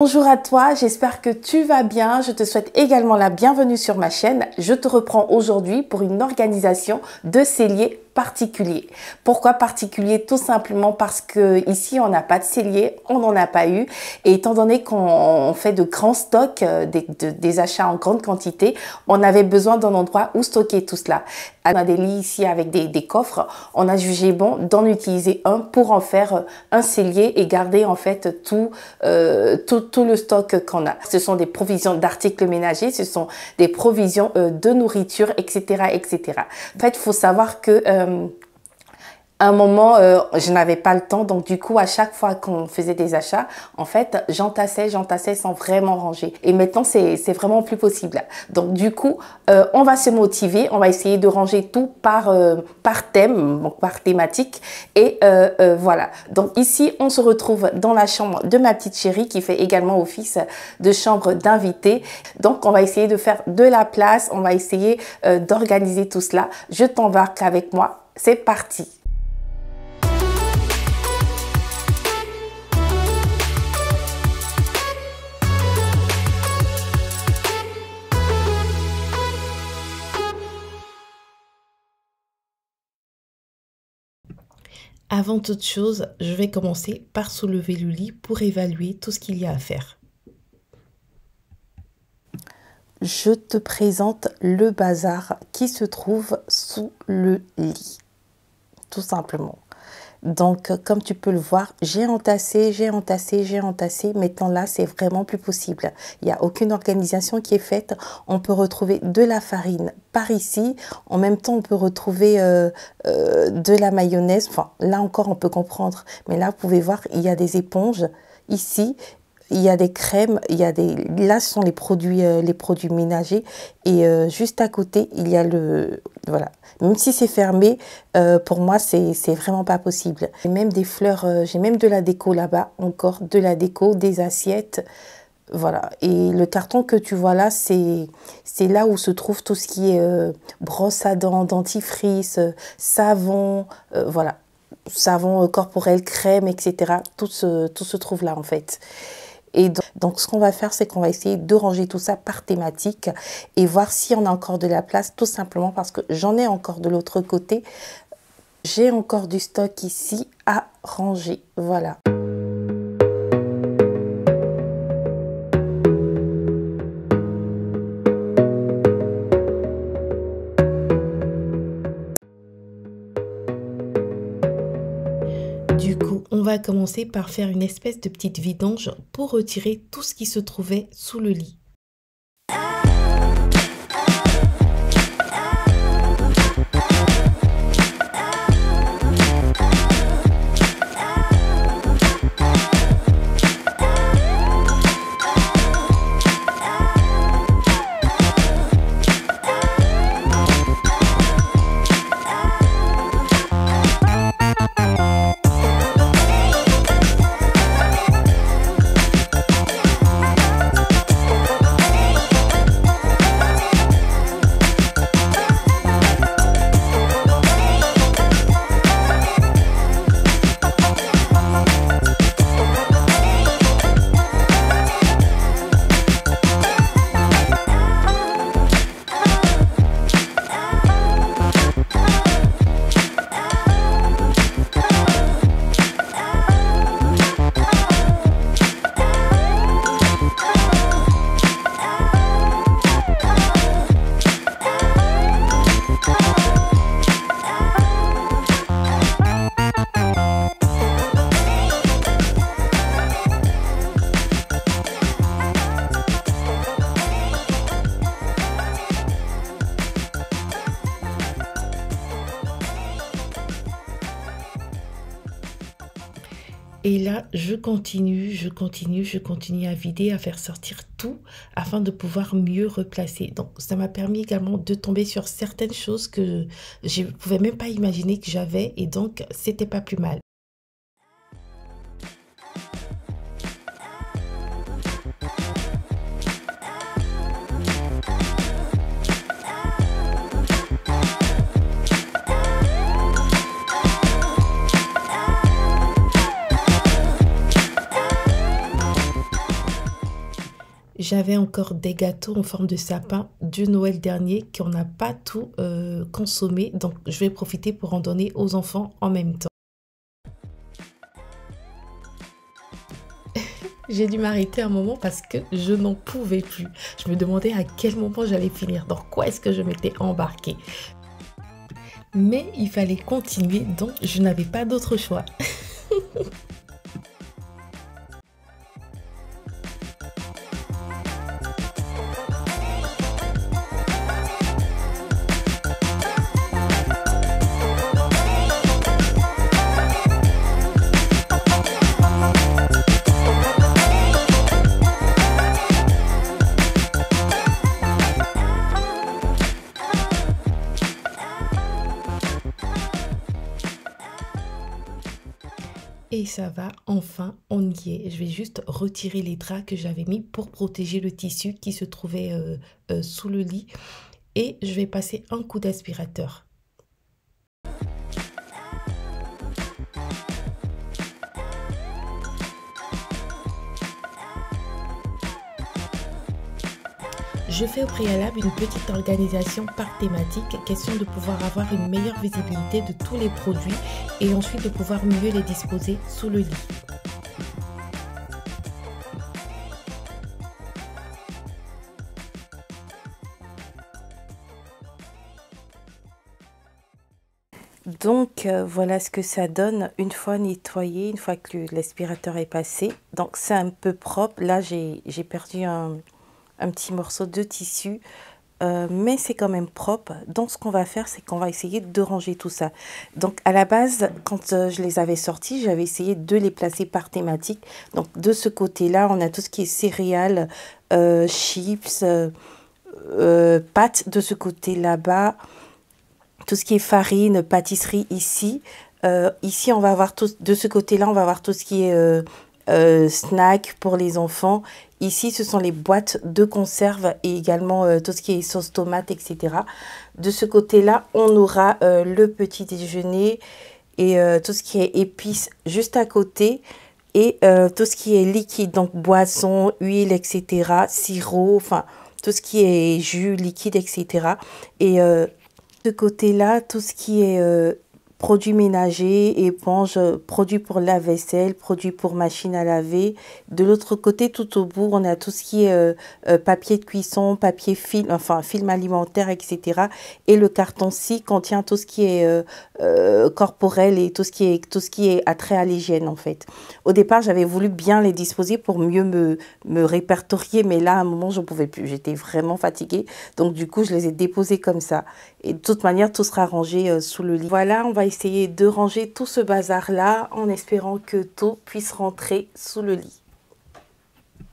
Bonjour à toi, j'espère que tu vas bien. Je te souhaite également la bienvenue sur ma chaîne. Je te reprends aujourd'hui pour une organisation de cellier particulier. Pourquoi particulier? Tout simplement parce que ici on n'a pas de cellier, on n'en a pas eu, et étant donné qu'on fait de grands stocks, des achats en grande quantité, on avait besoin d'un endroit où stocker tout cela. On a des lits ici avec des coffres, on a jugé bon d'en utiliser un pour en faire un cellier et garder en fait tout le stock qu'on a. Ce sont des provisions d'articles ménagers, ce sont des provisions de nourriture, etc., etc. En fait, il faut savoir que à un moment, je n'avais pas le temps, donc du coup, à chaque fois qu'on faisait des achats, en fait, j'entassais sans vraiment ranger. Et maintenant, c'est vraiment plus possible. Donc du coup, on va se motiver, on va essayer de ranger tout par thème, donc par thématique. Et voilà. Donc ici, on se retrouve dans la chambre de ma petite chérie qui fait également office de chambre d'invité. Donc on va essayer de faire de la place, on va essayer d'organiser tout cela. Je t'embarque avec moi, c'est parti. Avant toute chose, je vais commencer par soulever le lit pour évaluer tout ce qu'il y a à faire. Je te présente le bazar qui se trouve sous le lit, tout simplement. Donc, comme tu peux le voir, j'ai entassé. Maintenant, là, c'est vraiment plus possible. Il n'y a aucune organisation qui est faite. On peut retrouver de la farine par ici. En même temps, on peut retrouver de la mayonnaise. Enfin, là encore, on peut comprendre. Mais là, vous pouvez voir, il y a des éponges ici. Il y a des crèmes, là ce sont les produits ménagers, et juste à côté il y a voilà, même si c'est fermé, pour moi c'est vraiment pas possible. J'ai même des fleurs, j'ai même de la déco là-bas, encore de la déco, des assiettes, voilà. Et le carton que tu vois là, c'est là où se trouve tout ce qui est brosse à dents, dentifrice, savon, voilà, savon corporel, crème, etc. Tout se trouve là en fait. Et donc, ce qu'on va faire, c'est qu'on va essayer de ranger tout ça par thématique et voir si on a encore de la place, tout simplement parce que j'en ai encore de l'autre côté. J'ai encore du stock ici à ranger. Voilà. Du coup, on va commencer par faire une espèce de petite vidange pour retirer tout ce qui se trouvait sous le lit. Et là, je continue à vider, à faire sortir tout afin de pouvoir mieux replacer. Donc, ça m'a permis également de tomber sur certaines choses que je ne pouvais même pas imaginer que j'avais, et donc, c'était pas plus mal. J'avais encore des gâteaux en forme de sapin du Noël dernier qu'on n'a pas tout consommé. Donc, je vais profiter pour en donner aux enfants en même temps. J'ai dû m'arrêter un moment parce que je n'en pouvais plus. Je me demandais à quel moment j'allais finir, dans quoi est-ce que je m'étais embarquée. Mais il fallait continuer, donc je n'avais pas d'autre choix. Et ça va, enfin, on y est. Je vais juste retirer les draps que j'avais mis pour protéger le tissu qui se trouvait sous le lit. Et je vais passer un coup d'aspirateur. Je fais au préalable une petite organisation par thématique, question de pouvoir avoir une meilleure visibilité de tous les produits et ensuite de pouvoir mieux les disposer sous le lit. Donc voilà ce que ça donne une fois nettoyé, une fois que l'aspirateur est passé. Donc c'est un peu propre. Là j'ai perdu un petit morceau de tissu, mais c'est quand même propre. Donc ce qu'on va faire, c'est qu'on va essayer de ranger tout ça. Donc à la base, quand je les avais sortis, j'avais essayé de les placer par thématique. Donc de ce côté-là, on a tout ce qui est céréales, chips, pâtes de ce côté là-bas, tout ce qui est farine, pâtisserie ici. Ici, on va avoir tout, de ce côté-là, on va avoir tout ce qui est snack pour les enfants. Ici, ce sont les boîtes de conserve et également tout ce qui est sauce tomate, etc. De ce côté-là, on aura le petit déjeuner et tout ce qui est épices juste à côté. Et tout ce qui est liquide, donc boisson, huile, etc. Sirop, enfin, tout ce qui est jus, liquide, etc. Et de côté-là, tout ce qui est produits ménagers, éponges, produits pour la vaisselle, produits pour machine à laver. De l'autre côté, tout au bout, on a tout ce qui est papier de cuisson, papier film, enfin film alimentaire, etc. Et le carton-ci contient tout ce qui est corporel et tout ce qui est attrait à l'hygiène en fait. Au départ, j'avais voulu bien les disposer pour mieux me répertorier, mais là, à un moment, je ne pouvais plus. J'étais vraiment fatiguée. Donc, du coup, je les ai déposés comme ça. Et de toute manière, tout sera rangé sous le lit. Voilà, on va essayer de ranger tout ce bazar-là en espérant que tout puisse rentrer sous le lit.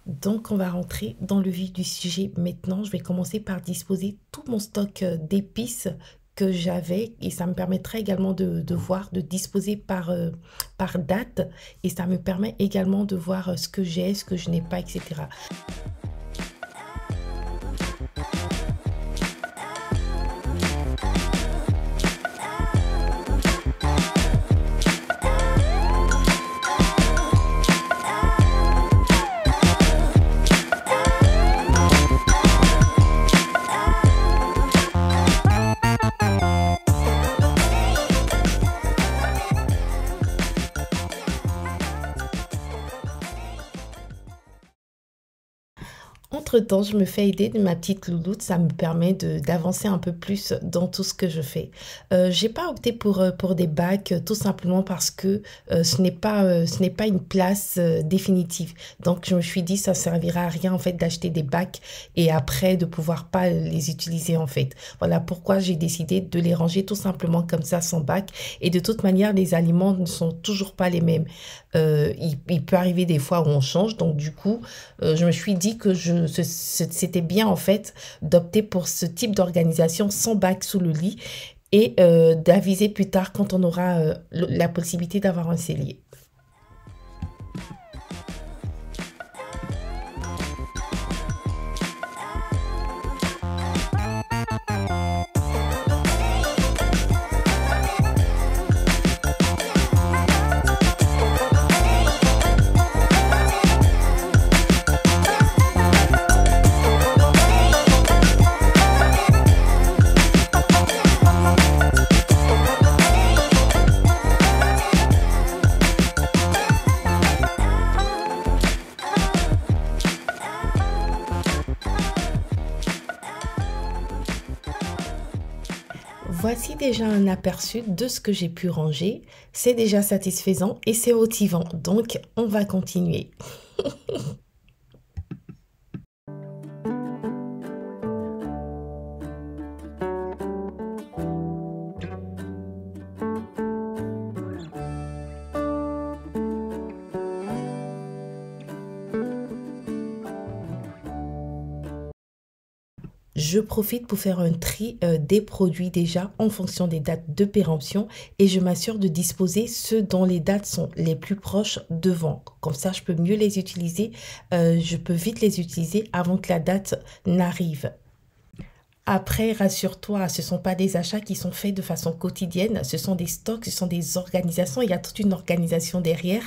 Donc, on va rentrer dans le vif du sujet. Maintenant, je vais commencer par disposer tout mon stock d'épices que j'avais et ça me permettra également de voir, de disposer par date et ça me permet également de voir ce que j'ai, ce que je n'ai pas, etc. Entre-temps, je me fais aider de ma petite louloute, ça me permet d'avancer un peu plus dans tout ce que je fais. J'ai pas opté pour des bacs tout simplement parce que ce n'est pas une place définitive. Donc je me suis dit ça servira à rien en fait d'acheter des bacs et après de pouvoir pas les utiliser en fait. Voilà pourquoi j'ai décidé de les ranger tout simplement comme ça sans bac et de toute manière les aliments ne sont toujours pas les mêmes. Il peut arriver des fois où on change donc du coup je me suis dit que c'était bien en fait d'opter pour ce type d'organisation sans bac sous le lit et d'aviser plus tard quand on aura la possibilité d'avoir un cellier. Voici déjà un aperçu de ce que j'ai pu ranger. C'est déjà satisfaisant et c'est motivant. Donc, on va continuer. Je profite pour faire un tri des produits déjà en fonction des dates de péremption et je m'assure de disposer ceux dont les dates sont les plus proches devant. Comme ça, je peux mieux les utiliser. Je peux vite les utiliser avant que la date n'arrive. Après, rassure-toi, ce ne sont pas des achats qui sont faits de façon quotidienne, ce sont des stocks, ce sont des organisations, il y a toute une organisation derrière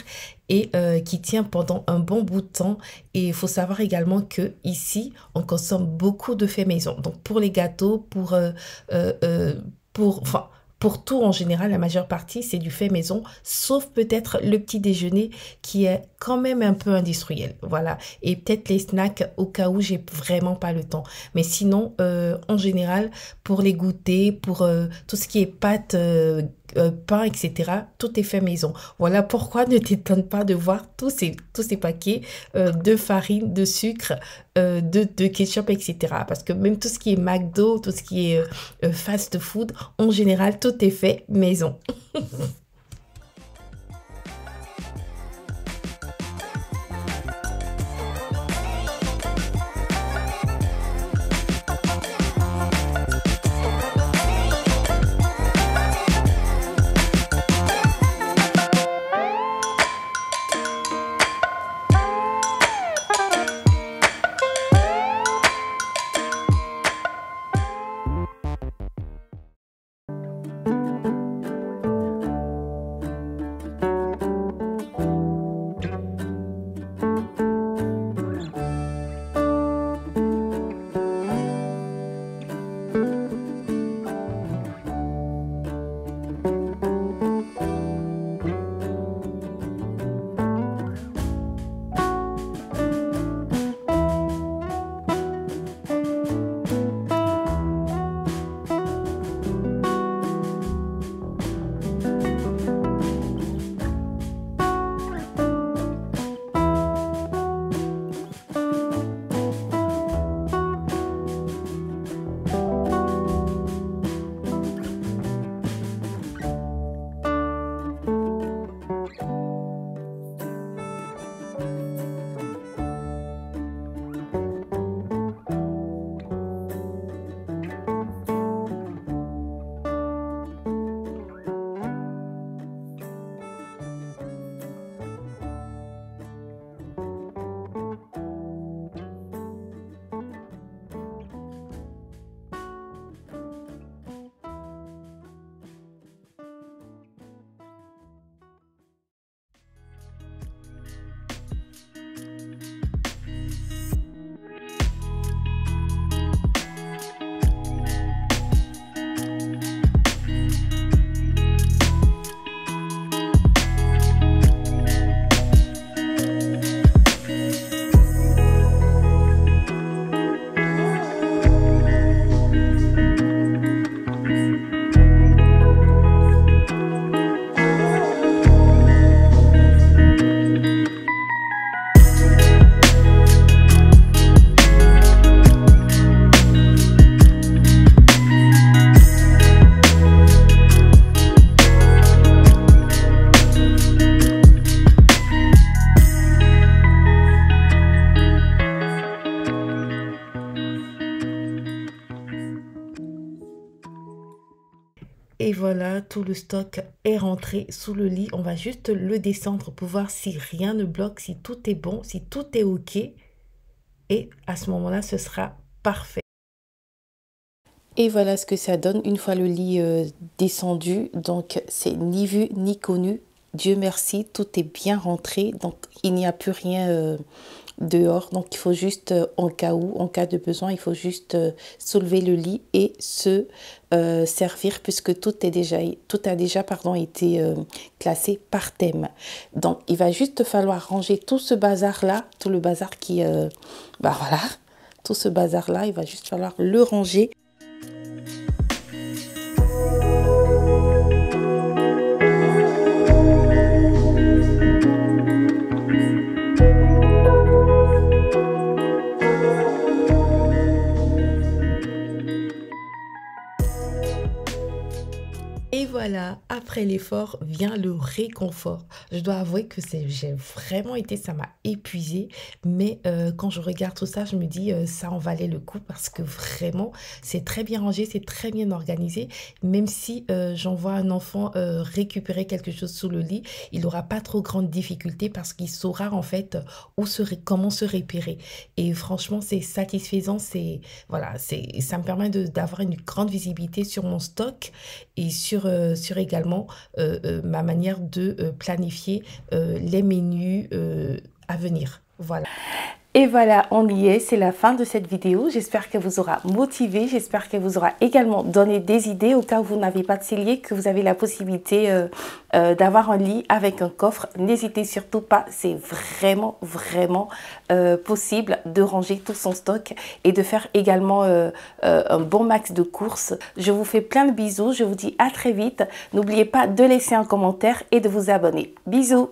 et qui tient pendant un bon bout de temps. Et il faut savoir également que ici, on consomme beaucoup de faits maison. Donc pour les gâteaux, pour tout en général, la majeure partie, c'est du fait maison, sauf peut-être le petit déjeuner qui est quand même un peu industriel. Voilà. Et peut-être les snacks au cas où j'ai vraiment pas le temps. Mais sinon, en général, pour les goûters, pour tout ce qui est pâtes, pain, etc., tout est fait maison. Voilà pourquoi ne t'étonne pas de voir tous ces paquets de farine, de sucre, de ketchup, etc. Parce que même tout ce qui est McDo, tout ce qui est fast food, en général, tout est fait maison. Et voilà, tout le stock est rentré sous le lit. On va juste le descendre pour voir si rien ne bloque, si tout est bon, si tout est OK. Et à ce moment-là, ce sera parfait. Et voilà ce que ça donne une fois le lit descendu. Donc, c'est ni vu ni connu. Dieu merci, tout est bien rentré. Donc, il n'y a plus rien dehors. Donc, il faut juste, en cas de besoin, il faut juste soulever le lit et se servir puisque tout a déjà été classé par thème. Donc, il va juste falloir ranger tout ce bazar-là, tout le bazar qui... voilà, tout ce bazar-là, il va juste falloir le ranger. voilà, après l'effort vient le réconfort. Je dois avouer que j'ai vraiment été, ça m'a épuisée, mais quand je regarde tout ça, je me dis ça en valait le coup parce que vraiment, c'est très bien rangé, c'est très bien organisé. Même si j'envoie un enfant récupérer quelque chose sous le lit, il n'aura pas trop grande difficulté parce qu'il saura en fait comment se repérer. Et franchement, c'est satisfaisant, voilà, ça me permet d'avoir une grande visibilité sur mon stock et sur également ma manière de planifier les menus à venir. Voilà. Et voilà, on y est, c'est la fin de cette vidéo. J'espère qu'elle vous aura motivé, j'espère qu'elle vous aura également donné des idées au cas où vous n'avez pas de cellier, que vous avez la possibilité d'avoir un lit avec un coffre. N'hésitez surtout pas, c'est vraiment, vraiment possible de ranger tout son stock et de faire également un bon max de courses. Je vous fais plein de bisous, je vous dis à très vite. N'oubliez pas de laisser un commentaire et de vous abonner. Bisous!